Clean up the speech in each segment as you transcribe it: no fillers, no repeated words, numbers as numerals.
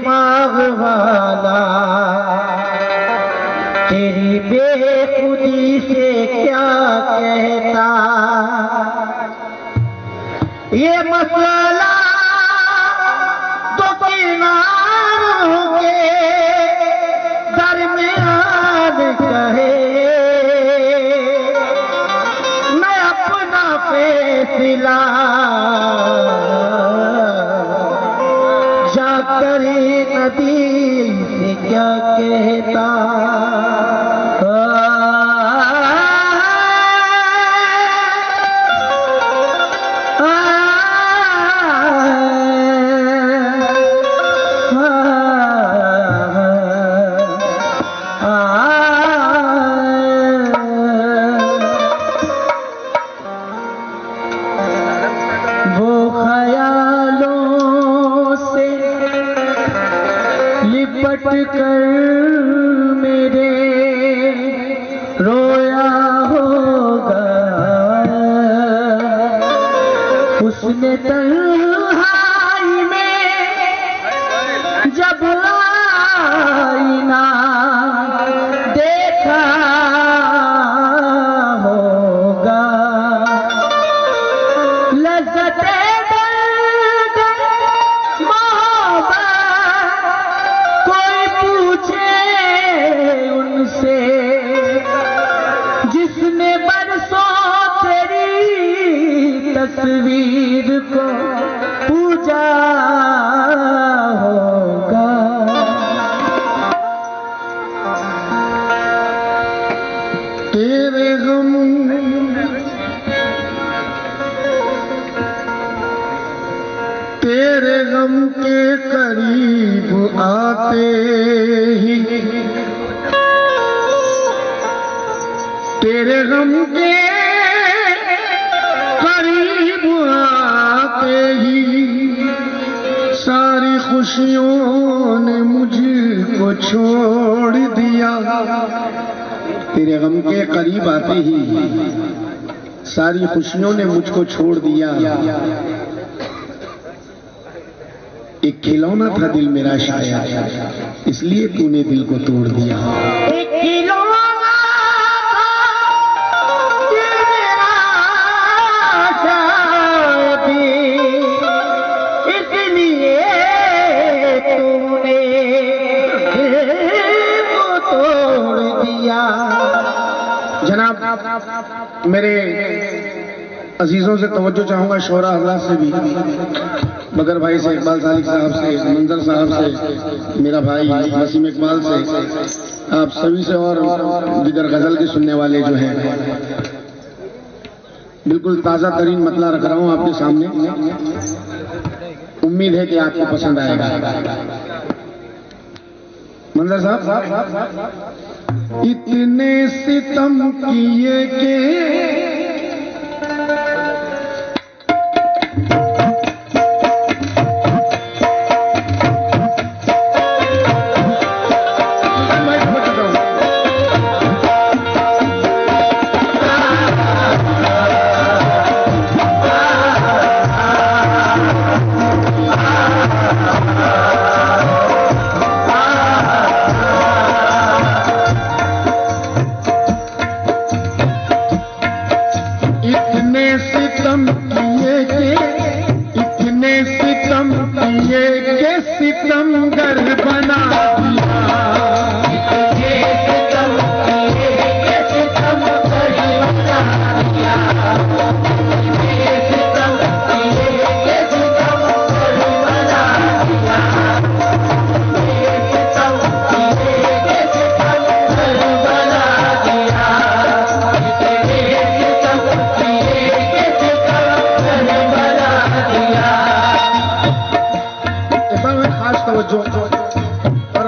दिमाग वाला तेरी बेखुदी से क्या कहता। ये मसला तो किनारों के दरमियान कहे, मैं अपना फैसला जाकर नदी से क्या कहता। वो ख्यालों से लिपट कर मेरे रोया होगा, उसने तन्हाई में जब आईना देखा होगा, लज़्ज़ते दर्द मोहब्बत कोई पूछे उनसे, जिसने बरसों तेरी तस्वीर को पूजा होगा। तेरे गम तेरे गम के करीब आते ही, तेरे गम के करीब आते ही सारी खुशियों ने मुझको छोड़ दिया। तेरे गम के करीब आते ही सारी खुशियों ने मुझको छोड़ दिया। एक खिलौना था दिल मेरा शायद, इसलिए तूने दिल को तोड़ दिया। एक खिलौना था दिल मेरा शायद, इसलिए तूने दिल को तोड़ दिया। जनाब मेरे अजीजों से तवज्जो चाहूंगा, शोरा हजरात से भी, बदर भाई से, इकबाल सालिक साहब से, मंजर साहब से, मेरा भाई वसीम इकबाल से, आप सभी से, और जिधर गजल के सुनने वाले जो हैं, बिल्कुल ताज़ा तरीन मतला रख रहा हूँ आपके सामने। उम्मीद है कि आपको पसंद आएगा। मंजर साहब, इतने सितम किए के सितमगर बना और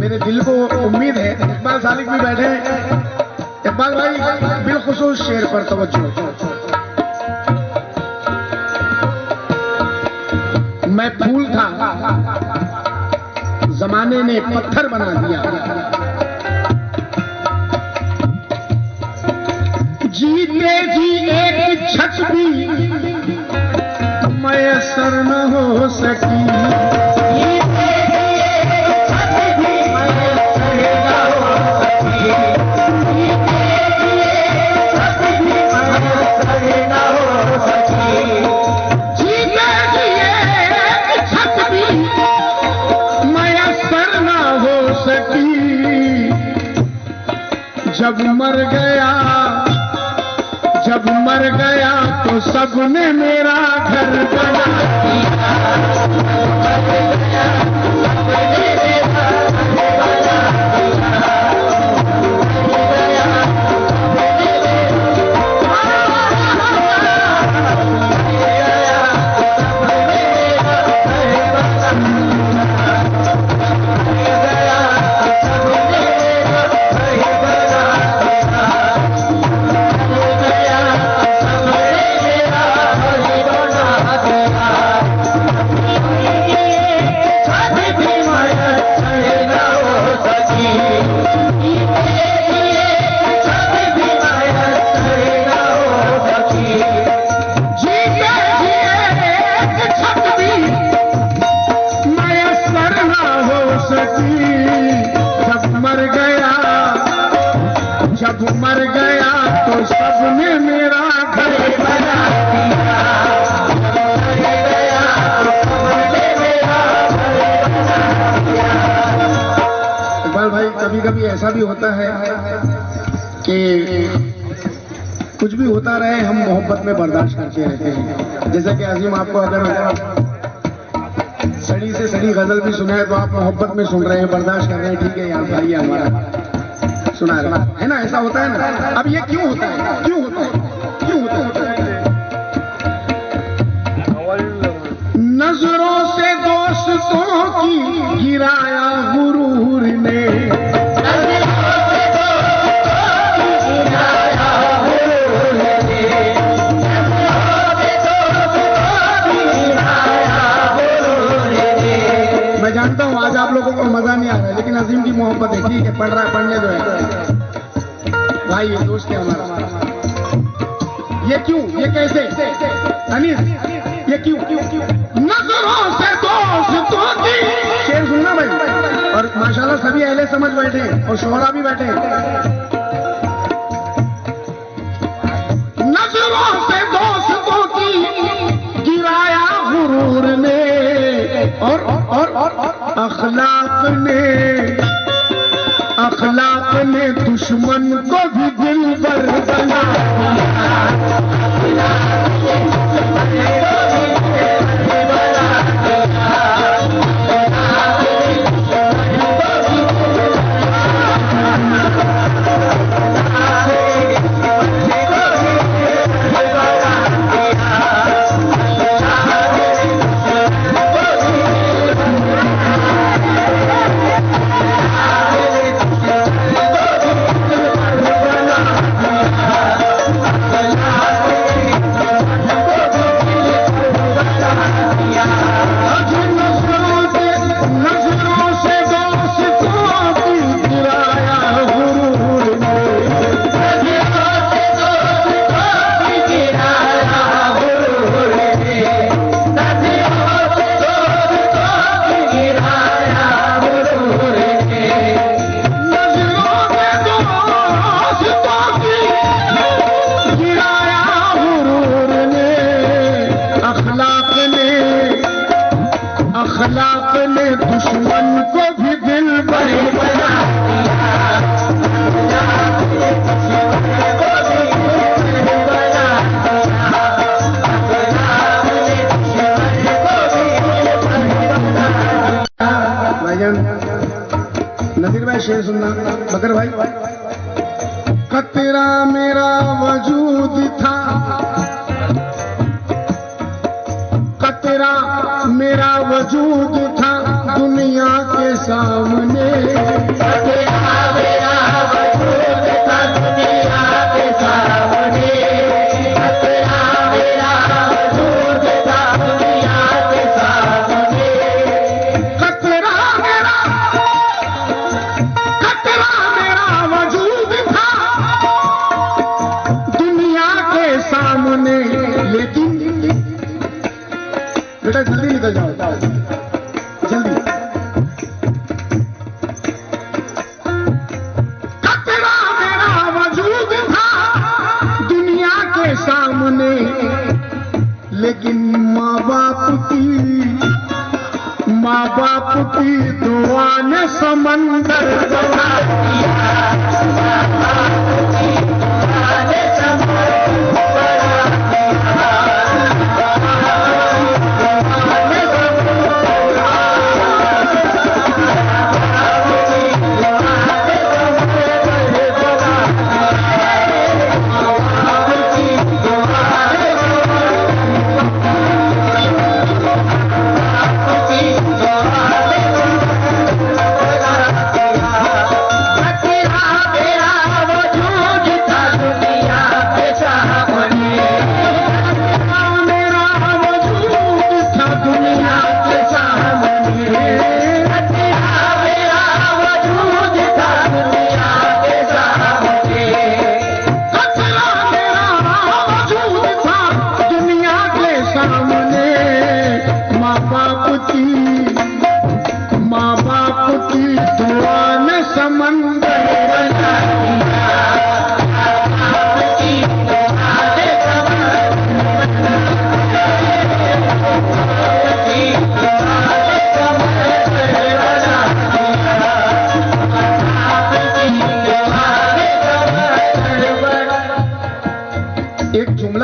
मेरे दिल को उम्मीद है इकबाल सालिक भी बैठे हैं। इकबाल भाई बिलखुसूस शेर पर तवज्जो। मैं फूल था, जमाने ने पत्थर बना दिया। जीते जी एक छत भी मैसर न हो सकी। जब मर गया तो सबने मेरा घर बना दिया। कभी कभी ऐसा भी होता है कि कुछ भी होता रहे हम मोहब्बत में बर्दाश्त करते रहते हैं। जैसे कि अजीम आपको अगर सड़ी से सड़ी गजल भी सुनाए तो आप मोहब्बत में सुन रहे हैं, बर्दाश्त कर रहे हैं, ठीक है यार भाई हमारा सुना रहा है ना, ऐसा होता है ना। अब ये क्यों होता है, क्यों होता है, क्यों होता है? नजरों से दोस्तों की गिराया गुरूर ने, मैं जानता हूं आज आप लोगों को मजा नहीं आ रहा है, लेकिन अजीम की मोहब्बत है, ठीक है पढ़ रहा है, पढ़ने दो है भाई, ये दोस्त है हमारा। ये क्यों, ये कैसे अनीस, ये क्यों? नजरों से दोस्तों की, शेर सुनना भाई, और माशाल्लाह सभी अहले समझ बैठे और शोहरा भी बैठे। नजरों से दोस्तों की गिराया गुरूर ने, और अखलाक ने दुश्मन को भी दिलबर बना अखलाक ने दुश्मन को भी दिलबर बना भाईजान। नसीर भाई शेर सुनना, बकर भाई। कतरा मेरा वजूद था, कतरा मेरा वजूद था दुनिया के सामने, बाप की दुआ ने समंदर बना दिया,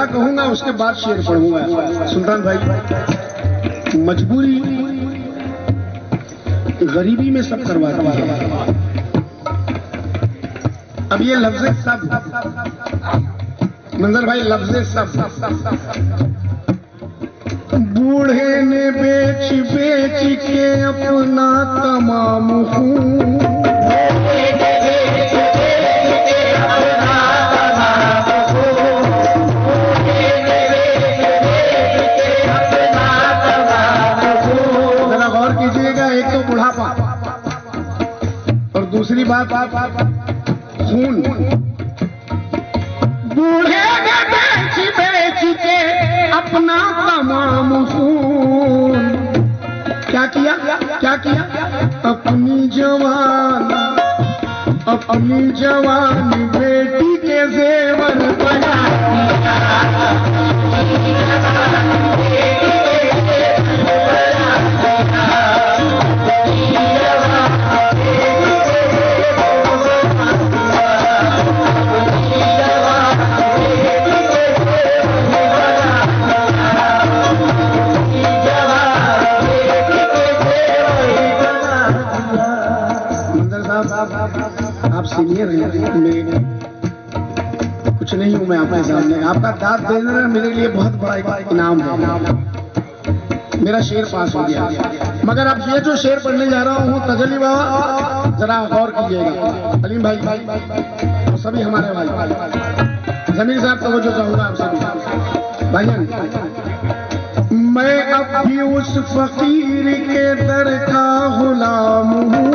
कहूंगा उसके बाद शेर पढ़ूंगा। सुल्तान भाई, मजबूरी गरीबी में सब करवाती है। अब ये लफ्ज़े सब, मंजर भाई, लफ्ज़े सब बूढ़े ने बेच बेच के अपना तमाम खून, एक तो बुढ़ापा और दूसरी बात खून। बूढ़े ने बेच बेच के अपना तमाम खून क्या किया, क्या किया? अपनी जवानी बेटी के जेवर बना आप सीनियर हैं, मैं कुछ नहीं हूं, मैं आपके सामने आपका दाद देना मेरे लिए बहुत बड़ा इनाम है। मेरा शेर पास हो गया, मगर अब ये जो शेर पढ़ने जा रहा हूं तजली बाबा जरा गौर कीजिएगा। अलीम भाई और सभी हमारे भाई, जमीर साहब तवज्जो चाहूंगा आप सभी भाइयों। मैं अब भी उस फकीर के दर का गुलाम हूँ,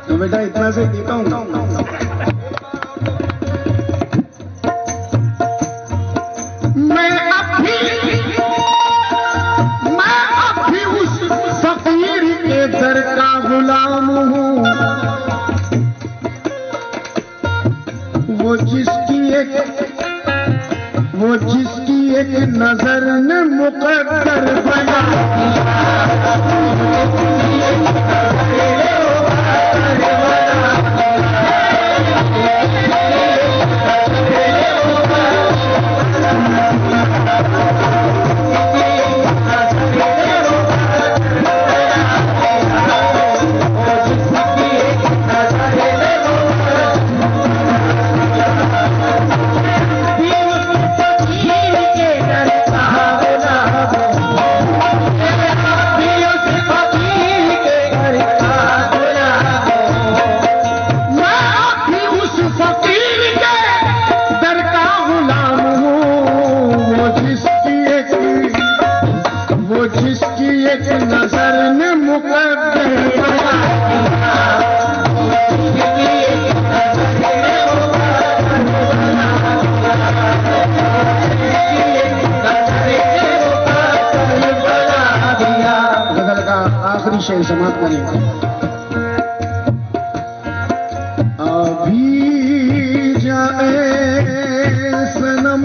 तो बेटा इतना से देता हूँ। मैं अब भी उस फकीर के दर का गुलाम हूँ, वो जिसकी एक नजर ने मुकद्दर बना दिया। करें। अभी जाए सनम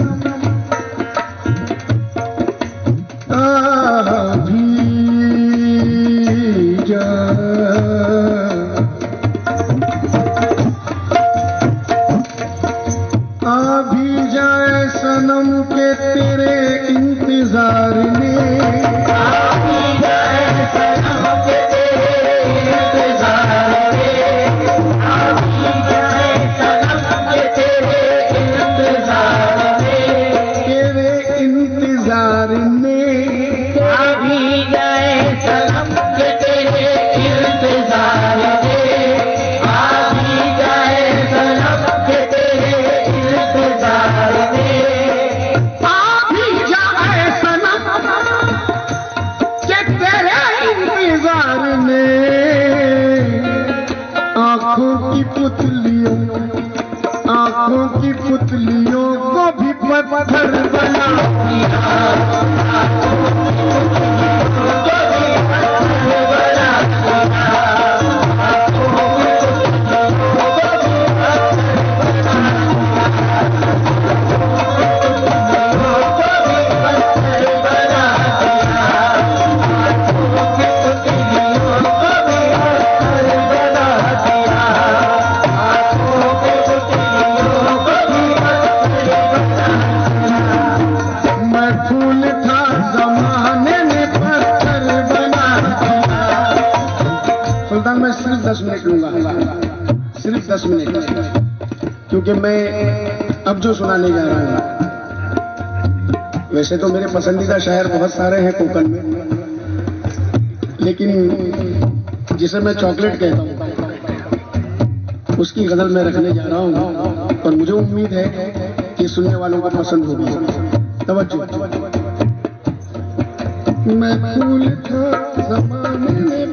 अभी जाए सनम के तेरे इंतजार में, अभी जाए सनम के तेरे इंतजार में, अभी जाए सनम के तेरे इंतजार में, तेरे इंतजार में, अभी जाए सनम के तेरे इंतजार में, अभी जाए सनम के तेरे इंतजार में, अभी जाए सनम के तेरे इंतजार में, आंखों की पुतलियों को भी पत्थर बना दिया, मैं सिर्फ 10 मिनट लूंगा, सिर्फ 10 मिनट, क्योंकि मैं अब जो सुनाने जा रहा हूं, वैसे तो मेरे पसंदीदा शायर बहुत सारे हैं कोकण में, लेकिन जिसे मैं चॉकलेट कहता हूं उसकी गजल मैं रखने जा रहा हूं, और मुझे उम्मीद है कि सुनने वालों को पसंद होगी। तवज्जो। मैं फूल था ज़माने में